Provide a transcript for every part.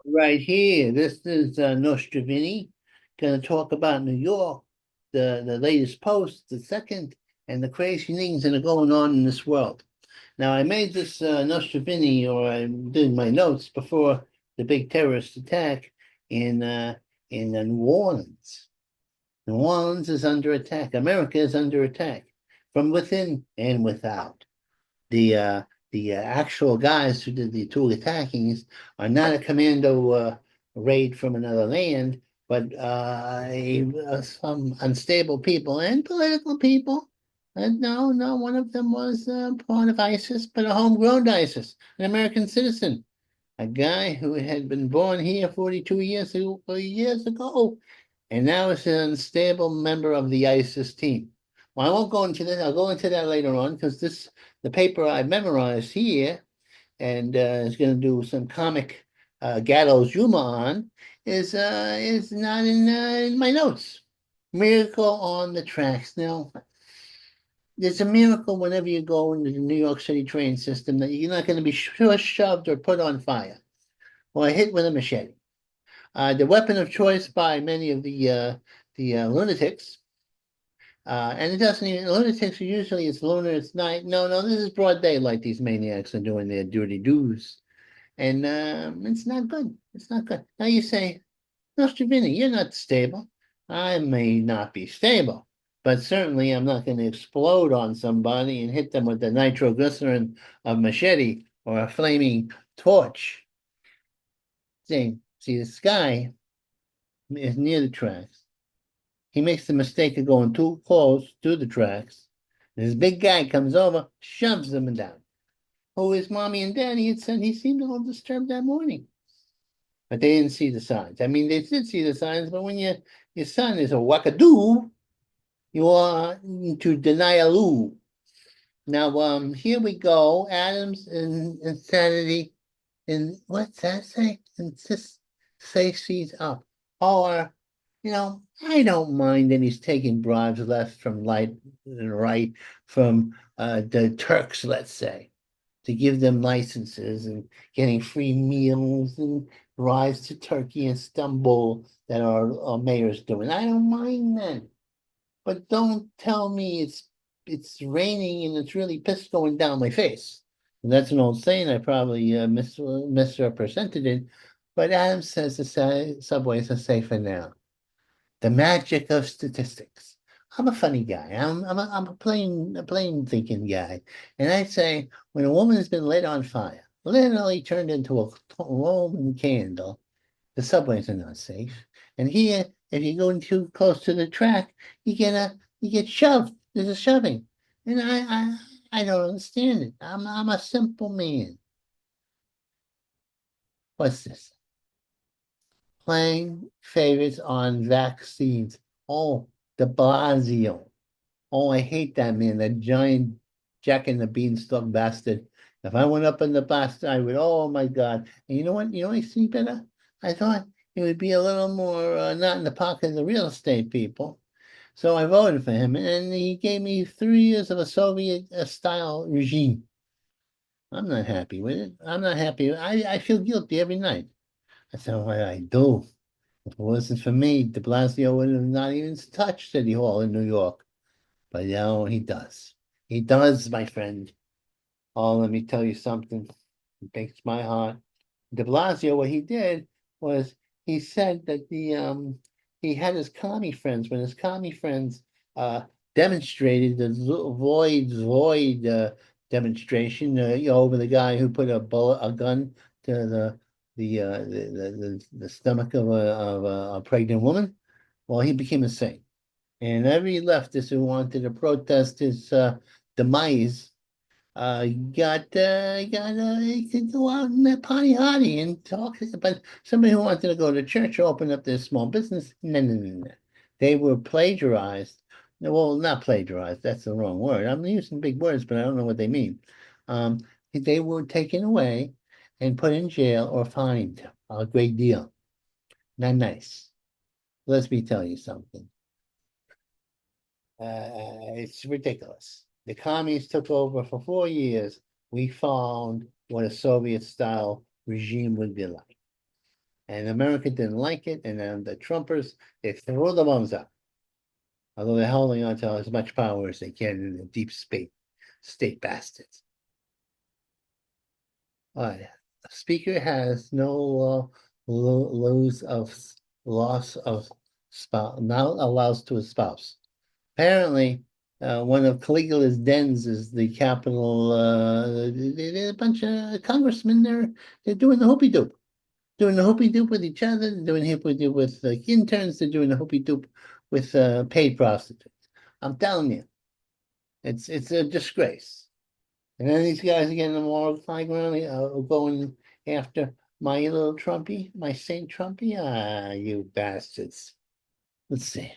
Right here. This is Nostrovini. Going to talk about New York, the latest post, the second, and the crazy things that are going on in this world. Now, I made this Nostrovini, or I did my notes before the big terrorist attack in New Orleans. New Orleans is under attack. America is under attack from within and without. The actual guys who did the two attackings are not a commando raid from another land, but some unstable people and political people. And no, one of them was part of ISIS, but a homegrown ISIS, an American citizen, a guy who had been born here 42 years ago, and now is an unstable member of the ISIS team. Well, I won't go into that. I'll go into that later on because the paper I memorized here and is going to do some comic gallows humor on is not in my notes. Miracle on the tracks. Now, there's a miracle whenever you go into the New York City train system that you're not going to be shoved or put on fire or hit with a machete. The weapon of choice by many of the lunatics. And it doesn't even, lunatics are usually it's lunar, it's night. No, this is broad daylight. These maniacs are doing their dirty doos. And it's not good. It's not good. Now you say, Mr. Vinny, you're not stable. I may not be stable, but certainly I'm not going to explode on somebody and hit them with the nitroglycerin of machete or a flaming torch. See, this guy is near the tracks. He makes the mistake of going too close to the tracks. And this big guy comes over, shoves him down. Oh, his mommy and daddy had said he seemed a little disturbed that morning. But they didn't see the signs. I mean, they did see the signs, but when your son is a wackadoo, you are to denialoo. Now, here we go. Adams and insanity. And what's that say? Insist, say she's up. Or, I don't mind that he's taking bribes left from light and right from the Turks, let's say, to give them licenses and getting free meals and rides to Turkey and Istanbul that our mayor's doing. I don't mind that. But don't tell me it's raining and it's really piss going down my face. And that's an old saying. I probably misrepresented it. But Adams says the subways are safer now. The magic of statistics. I'm a funny guy. I'm a plain thinking guy. And I say when a woman has been lit on fire, literally turned into a Roman candle, the subways are not safe. And here, if you go too close to the track, you get shoved. There's a shoving. And I don't understand it. I'm a simple man. What's this? Playing favorites on vaccines. Oh, de Blasio. Oh, I hate that man, that giant Jack and the Beanstalk bastard. If I went up in the bastard, I would, oh my God. And you know what? You know what I see better? I thought it would be a little more not in the pocket of the real estate people. So I voted for him, and he gave me 3 years of a Soviet style regime. I'm not happy with it. I'm not happy. I feel guilty every night. I said, what I do? If it wasn't for me, de Blasio would have not even touched City Hall in New York. But he does. He does, my friend. Oh, let me tell you something. It breaks my heart. De Blasio, what he did was he said that he had his commie friends when his commie friends uh demonstrated the void demonstration, over the guy who put a gun to the stomach of a pregnant woman. Well, he became a saint. And every leftist who wanted to protest his demise he could go out and party hardy and talk. But somebody who wanted to go to church or open up their small business, no. They were plagiarized. No, well, not plagiarized. That's the wrong word. I'm using big words, but I don't know what they mean. Um, they were taken away and put in jail or fined. A great deal. Not nice. Let me tell you something. It's ridiculous. The communists took over for 4 years. We found what a Soviet style regime would be like. And America didn't like it, and then the Trumpers, they threw the bombs up. Although they're holding on to as much power as they can in the deep state bastards. The speaker has no loss of spouse, now allows to a spouse. Apparently, one of Caligula's dens is the Capitol. They're a bunch of congressmen there. They're doing the hoopy doop, doing the hoopy doop with each other. They're doing the hoopy doop with interns. They're doing the hoopy doop with paid prostitutes. I'm telling you, it's a disgrace. And then these guys are getting the moral high ground, going after my little Trumpy, my Saint Trumpy. Ah, you bastards. Let's see.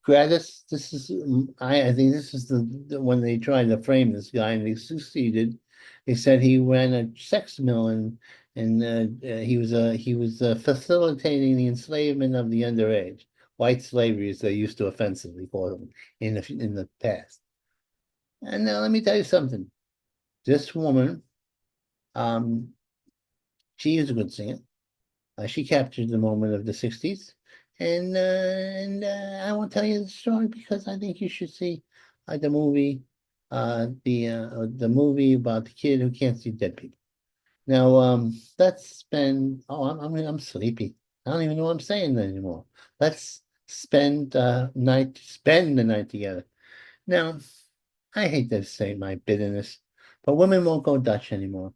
Gratis, this is I think this is when they tried to frame this guy and they succeeded. They said he ran a sex mill and he was facilitating the enslavement of the underage. White slavery, as they used to offensively call them in the past. And now let me tell you something. This woman, um, she is a good singer. She captured the moment of the 60s. And I won't tell you the story because I think you should see the movie, the movie about the kid who can't see dead people. Now, let's spend. Oh, I'm sleepy. I don't even know what I'm saying anymore. Let's spend the night together. Now, I hate to say my bitterness, but women won't go Dutch anymore.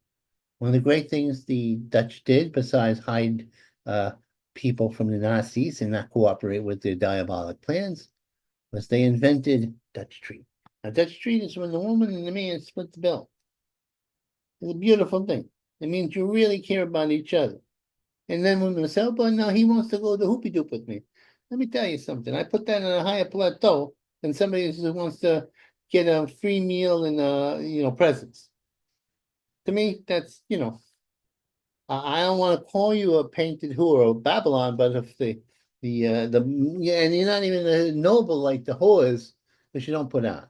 One of the great things the Dutch did, besides hide uh, people from the Nazis and not cooperate with their diabolic plans, was they invented Dutch treat. Now, Dutch treat is when the woman and the man split the bill. It's a beautiful thing. It means you really care about each other. And then women say, oh, but no, he wants to go to hoopy doop with me. Let me tell you something. I put that on a higher plateau than somebody who wants to get a free meal and presents. To me, that's I don't want to call you a painted whore or Babylon, but if yeah, and you're not even a noble like the whores, which you don't put on.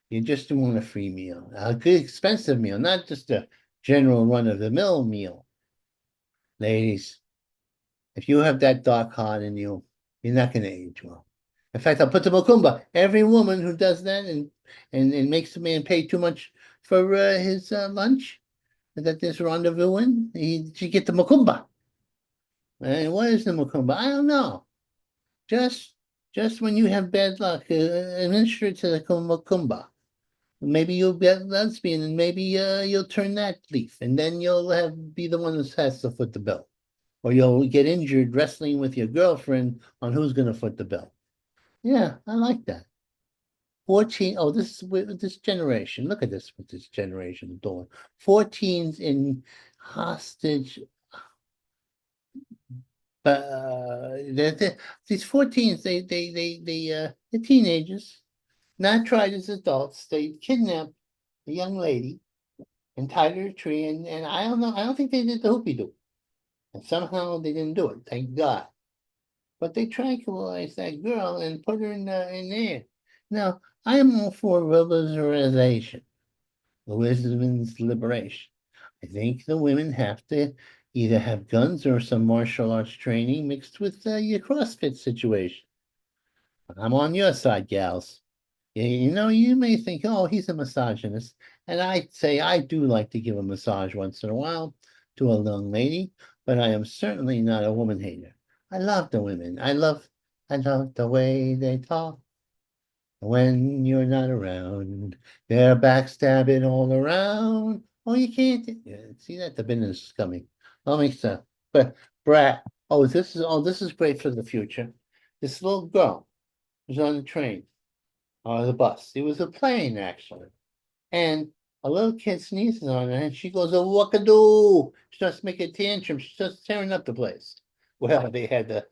You just want a free meal, a good expensive meal, not just a general run of the mill meal. Ladies, if you have that dark heart in you, you're not going to age well. In fact, I'll put the Makumba. Every woman who does that and makes the man pay too much for his lunch that there's rendezvous in, he should get the Makumba. And what is the Makumba? I don't know. Just just when you have bad luck, administer it to the Makumba. Maybe you'll get lesbian, and maybe you'll turn that leaf, and then you'll be the one who has to foot the bill, or you'll get injured wrestling with your girlfriend on who's going to foot the bill. Yeah, I like that. 14. Oh, this is with this generation. Look at this with this generation doing. 14s in hostage. But these 14s, they're teenagers, not tried as adults. They kidnapped a young lady and tied her to a tree, and I don't know. I don't think they did the hoopy doo, and somehow they didn't do it. Thank God. But they tranquilized that girl and put her in there. Now I am all for militarization, the women's liberation. I think the women have to either have guns or some martial arts training mixed with your CrossFit situation. I'm on your side, gals. You may think, oh, he's a misogynist. And I'd say I do like to give a massage once in a while to a young lady, but I am certainly not a woman hater. I love the women. I love the way they talk when you're not around. They're backstabbing all around. Oh, you can't. Yeah, see that the business is coming. That makes sense. But Brat, this is great for the future. This little girl was on the train or the bus. It was a plane actually, and a little kid sneezes on her, and she goes, "Oh, wackadoo!" She starts making a tantrum. She starts tearing up the place. Well, they had to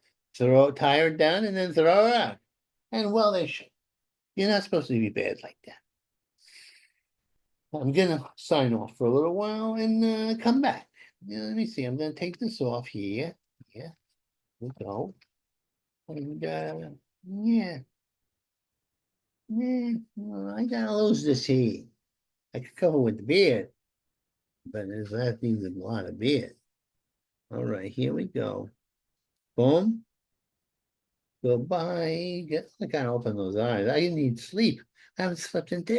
tie her down and then throw her out. And well, they should. You're not supposed to be bad like that. I'm gonna sign off for a little while and come back. Let me see. I'm gonna take this off here. Yeah, we go. And yeah, well, I gotta lose this here. I could cover with the beard. But that needs a lot of beer. All right, here we go. Boom. Goodbye. I can't open those eyes. I need sleep. I haven't slept in days.